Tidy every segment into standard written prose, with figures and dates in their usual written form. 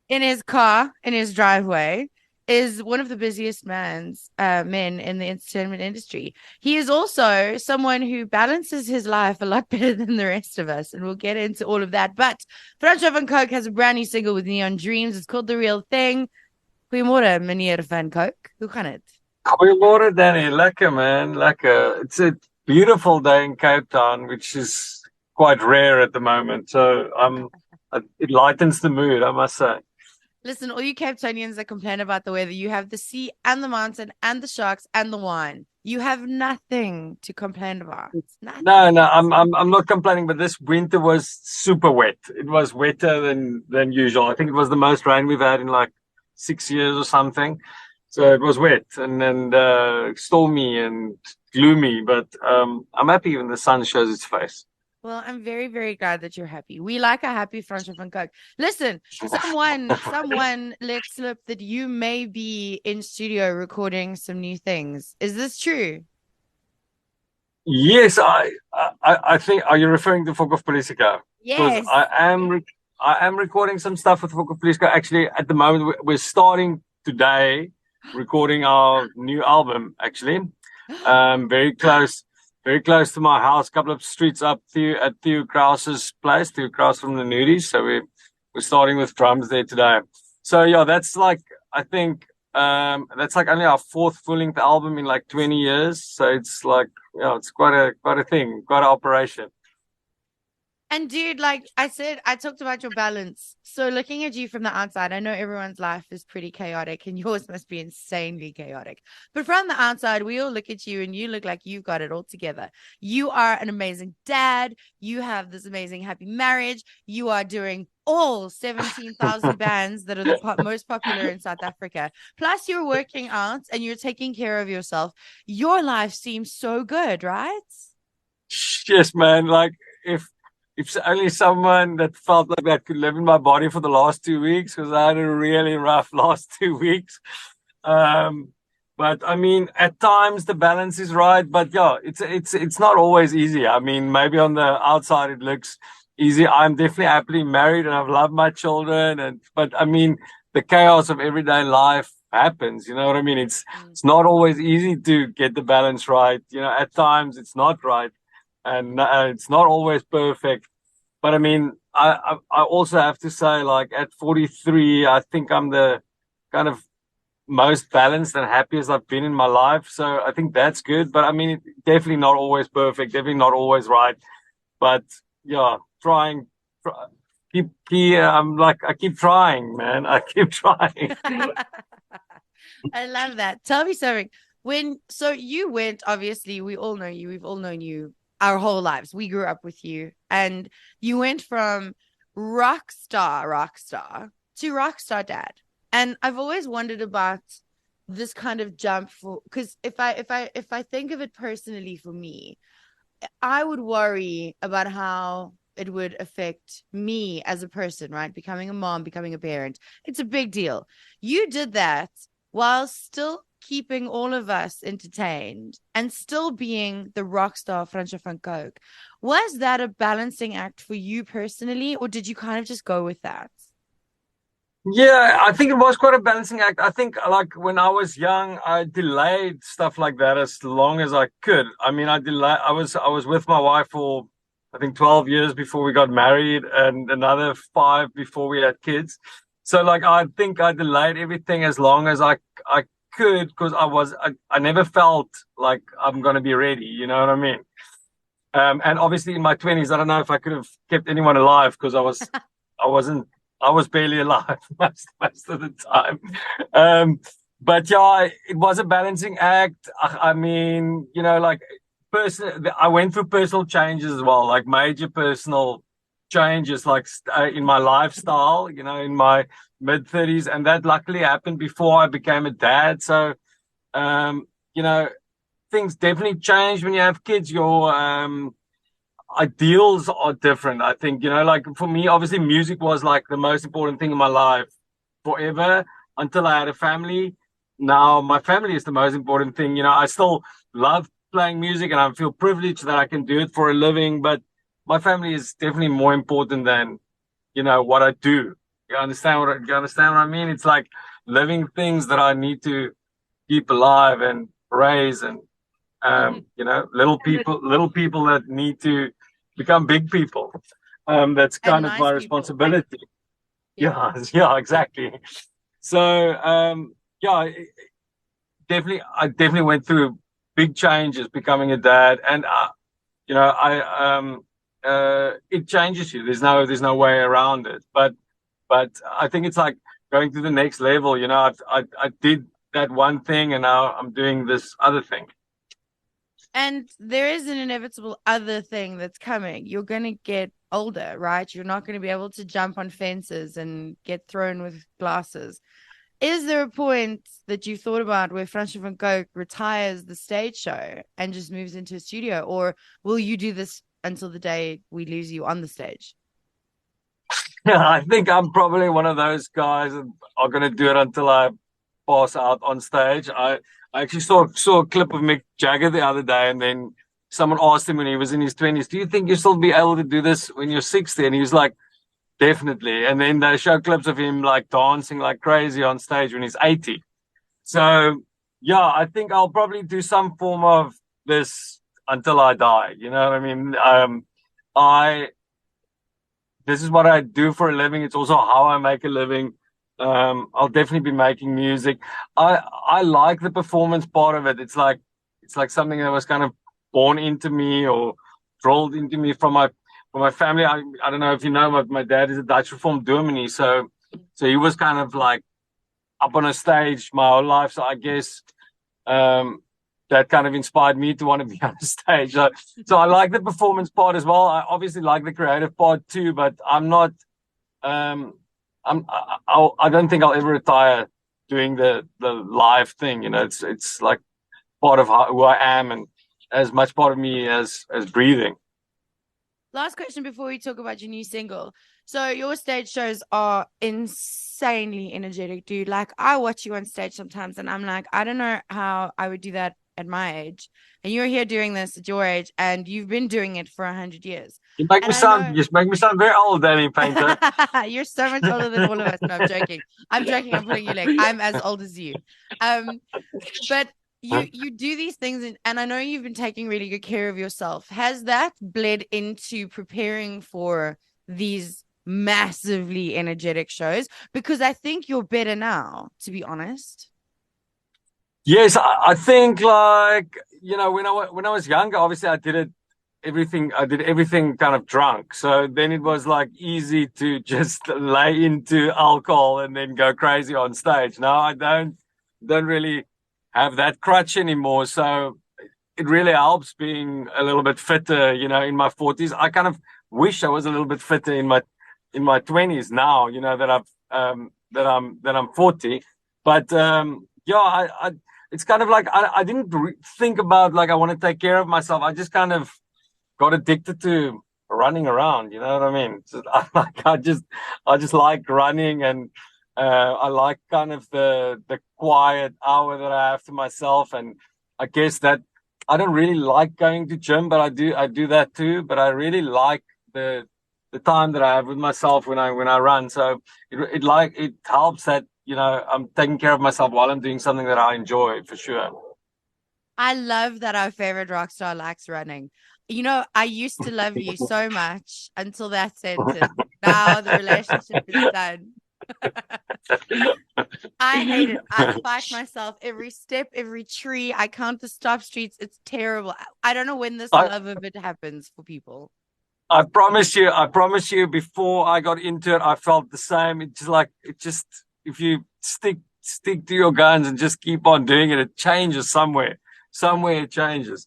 in his car, in his driveway, is one of the busiest men in the entertainment industry. He is also someone who balances his life a lot better than the rest of us, and we'll get into all of that. But Francois Van Coke has a brand new single with Neon Dreams. It's called The Real Thing. Goeiemôre, meneer Van Coke. Hoe gaan het? Goeiemorgen, Danny. Lekker, man. Lekker. It's a beautiful day in Cape Town, which is quite rare at the moment. So it lightens the mood, I must say. Listen, all you Cape Townians that complain about the weather, you have the sea and the mountain and the sharks and the wine. You have nothing to complain about. No, Nothing. no, I'm not complaining, but this winter was super wet. It was wetter than usual. I think it was the most rain we've had in like 6 years or something. So it was wet and stormy and gloomy, but I'm happy when the sun shows its face. Well, I'm very, very glad that you're happy. We like a happy Francois Van Coke. Listen, someone let slip that you may be in studio recording some new things. Is this true? Yes, I think. Are you referring to FokofPolisiekar? Because Yes. I am recording some stuff with FokofPolisiekar. Actually, at the moment, we're starting today recording our new album. Actually, very close to my house, a couple of streets up at Theo Krause's place, Theo Krause from the Nudies. So we're starting with drums there today. So yeah, that's like I think that's like only our fourth full-length album in like 20 years. So it's like it's quite a thing, quite an operation. And dude, like I said, I talked about your balance. So looking at you from the outside, I know everyone's life is pretty chaotic and yours must be insanely chaotic. But from the outside, we all look at you and you look like you've got it all together. You are an amazing dad. You have this amazing happy marriage. You are doing all 17,000 bands that are the most popular in South Africa. Plus, you're working out and you're taking care of yourself. Your life seems so good, right? Yes, man. Like if only someone that felt like that could live in my body for the last 2 weeks, because I had a really rough last 2 weeks. Um, but I mean, at times the balance is right, but yeah, it's not always easy. I mean, maybe on the outside it looks easy. I'm definitely happily married and I've loved my children, but I mean, the chaos of everyday life happens. You know what I mean? It's not always easy to get the balance right. You know, at times it's not right, and it's not always perfect. But I mean, I also have to say, like at 43, I think I'm the kind of most balanced and happiest I've been in my life. So I think that's good. But I mean, definitely not always perfect, definitely not always right. But yeah, I keep trying, man. I keep trying. I love that. Tell me something. So you went, obviously, we all know you. We've all known you our whole lives. We grew up with you, and you went from rock star to rock star dad. And I've always wondered about this kind of jump for because if I think of it personally for me, I would worry about how it would affect me as a person, right? Becoming a mom, becoming a parent. It's a big deal. You did that while still keeping all of us entertained and still being the rock star Francois Van Coke. Was that a balancing act for you personally, or did you kind of just go with that? Yeah, I think it was quite a balancing act. I think like when I was young, I delayed stuff like that as long as I could. I mean, I was with my wife for I think 12 years before we got married and another 5 before we had kids. So like I think I delayed everything as long as I could because I never felt like I'm gonna be ready, you know what I mean? And obviously in my 20s, I don't know if I could have kept anyone alive because I wasn't, I was barely alive most of the time. Um, but yeah, it was a balancing act. I mean, you know, like I went through personal changes as well, like major personal changes, like in my lifestyle, you know, in my mid 30s. And that luckily happened before I became a dad. So, um, you know, things definitely change when you have kids. Your ideals are different. I think, you know, like for me, obviously, music was like the most important thing in my life forever until I had a family. Now, my family is the most important thing. You know, I still love playing music and I feel privileged that I can do it for a living, but my family is definitely more important than, you know, what I do. You understand what I mean? It's like living things that I need to keep alive and raise, and little people that need to become big people. That's And kind of nice my people. responsibility. Yeah. Yeah, yeah, exactly. So, yeah, I definitely went through big changes becoming a dad, and it changes you. There's no way around it. But I think it's like going to the next level. I did that one thing, and now I'm doing this other thing. And there is an inevitable other thing that's coming. You're going to get older, right? You're not going to be able to jump on fences and get thrown with glasses. Is there a point that you thought about where Francois Van Coke retires the stage show and just moves into a studio? Or will you do this until the day we lose you on the stage? Yeah, I think I'm probably one of those guys that are going to do it until I pass out on stage. I actually saw a clip of Mick Jagger the other day, and then someone asked him when he was in his 20s, "Do you think you'll still be able to do this when you're 60?" And he was like, "Definitely." And then they show clips of him like dancing like crazy on stage when he's 80. So, yeah, I think I'll probably do some form of this until I die. You know what I mean? I This is what I do for a living. It's also how I make a living. I'll definitely be making music. I like the performance part of it. It's like something that was kind of born into me or drilled into me from my family. I don't know if you know, but my dad is a Dutch Reformed dominee, so he was kind of like up on a stage my whole life. So I guess um, that kind of inspired me to want to be on stage. So I like the performance part as well. I obviously like the creative part too, but I'm not. Um, I don't think I'll ever retire doing the live thing. It's like part of who I am, and as much part of me as breathing. Last question before we talk about your new single. So your stage shows are insanely energetic, dude. Like I watch you on stage sometimes and I'm like, I don't know how I would do that at my age. And you're here doing this at your age and you've been doing it for 100 years. And I know You make me sound very old, Danny Painter. you're so much older than all of us. No, I'm joking. I'm joking. I'm putting you like I'm as old as you. Um, but you do these things and I know you've been taking really good care of yourself. Has that bled into preparing for these massively energetic shows? Because I think you're better now, to be honest. Yes, I think like when I was younger, obviously I did everything kind of drunk. So then it was like easy to just lay into alcohol and then go crazy on stage. Now I don't really have that crutch anymore. So it really helps being a little bit fitter, in my 40s. I kind of wish I was a little bit fitter in my 20s now, that I'm 40. But yeah, I it's kind of like I didn't think about like I want to take care of myself. I just kind of got addicted to running around. You know what I mean? I just like running, and I like kind of the quiet hour that I have to myself. And I guess that I don't really like going to gym, but I do that too. But I really like the time that I have with myself when I run. So it helps that I'm taking care of myself while I'm doing something that I enjoy for sure. I love that our favorite rock star likes running. You know, I used to love you so much until that sentence. Now the relationship is done. I hate it. I fight myself every step, every tree. I count the stop streets. It's terrible. I don't know when this I love of it happens for people. I promise you, before I got into it, I felt the same. It just, if you stick to your guns and just keep on doing it, it changes somewhere. Somewhere it changes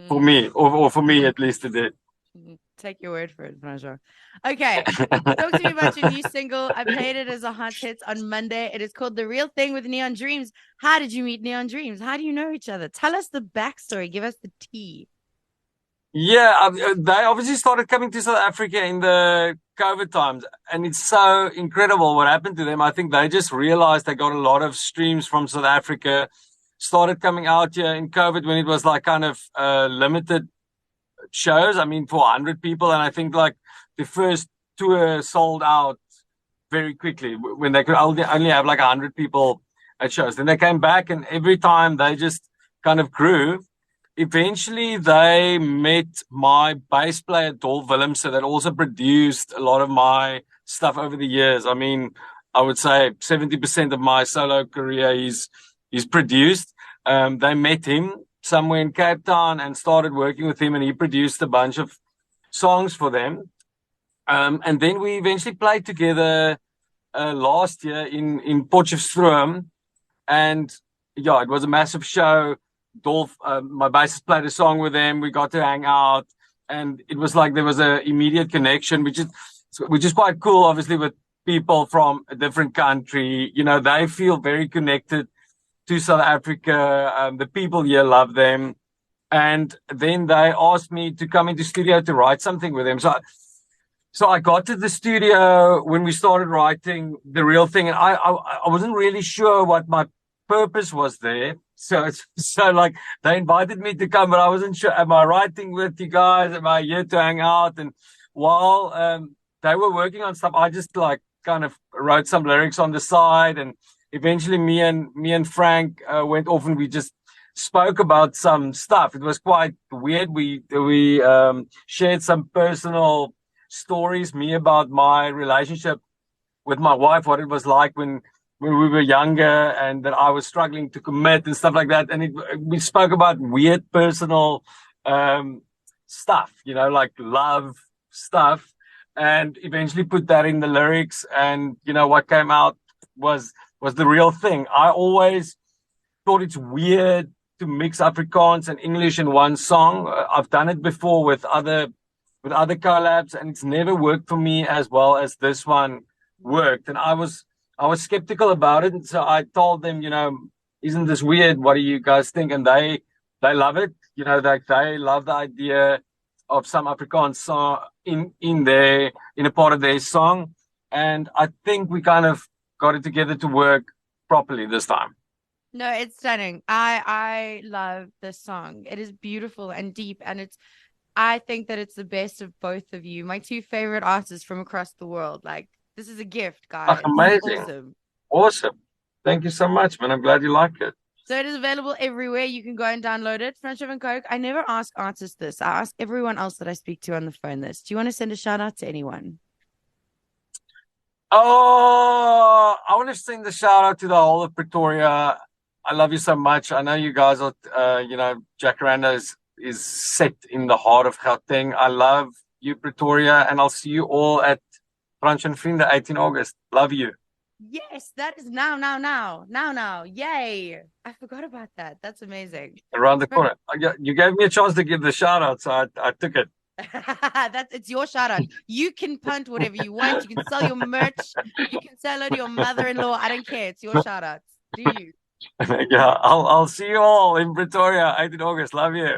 for Mm, me, or for me at least it did. take your word for it, Francois. Okay. Talk to me about your new single. I played it as a hot hits on Monday. It is called The Real Thing with Neon Dreams. How did you meet Neon Dreams? How do you know each other? Tell us the backstory. Give us the tea. Yeah, they obviously started coming to South Africa in the COVID times, and it's so incredible what happened to them. I think they just realized they got a lot of streams from South Africa, started coming out here in COVID when it was like kind of limited shows. I mean, for 100 people, and I think like the first tour sold out very quickly when they could only have like 100 people at shows. Then they came back, and every time they just kind of grew. Eventually, they met my bass player, Dolph Willemse, that also produced a lot of my stuff over the years. I mean, I would say 70% of my solo career he's produced. They met him somewhere in Cape Town and started working with him, and he produced a bunch of songs for them. And then we eventually played together last year in Potchefstroom, and yeah, it was a massive show. Dolph, my bassist, played a song with them. We got to hang out, and it was like there was an immediate connection, which is quite cool. Obviously, with people from a different country, they feel very connected to South Africa. The people here love them, and then they asked me to come into studio to write something with them. So I got to the studio when we started writing The Real Thing, and I wasn't really sure what my purpose was there. So like they invited me to come, but I wasn't sure. Am I writing with you guys? Am I here to hang out? And while they were working on stuff, I just like kind of wrote some lyrics on the side, and eventually me and Frank went off and we just spoke about some stuff. It was quite weird. We shared some personal stories, me about my relationship with my wife, what it was like when we were younger, and that I was struggling to commit and stuff like that. And we spoke about weird personal stuff, like love stuff, and eventually put that in the lyrics. And what came out was The Real Thing. I always thought it's weird to mix Afrikaans and English in one song. I've done it before with other collabs, and it's never worked for me as well as this one worked. And I was skeptical about it, and so I told them, isn't this weird? What do you guys think? And they love it. They love the idea of some Afrikaans song in a part of their song. And I think we kind of got it together to work properly this time. No, it's stunning. I love this song. It is beautiful and deep, and I think that it's the best of both of you, my two favorite artists from across the world. Like, this is a gift, guys. Amazing. Awesome. Awesome. Thank you so much, man. I'm glad you like it. So it is available everywhere. You can go and download it. Francois Van Coke. I never ask artists this. I ask everyone else that I speak to on the phone this. Do you want to send a shout out to anyone? Oh, I want to send the shout out to the whole of Pretoria. I love you so much. I know you guys are, Jacaranda is set in the heart of Gauteng. I love you, Pretoria, and I'll see you all at Brunch and Vrienden, 18 August. Love you. Yes, that is now. Yay. I forgot about that. That's amazing. Around the corner. You gave me a chance to give the shout out, so I took it. It's your shout out. You can punt whatever you want. You can sell your merch. You can sell it to your mother-in-law. I don't care. It's your shout outs. Do you? Yeah, I'll see you all in Pretoria, 18 August. Love you.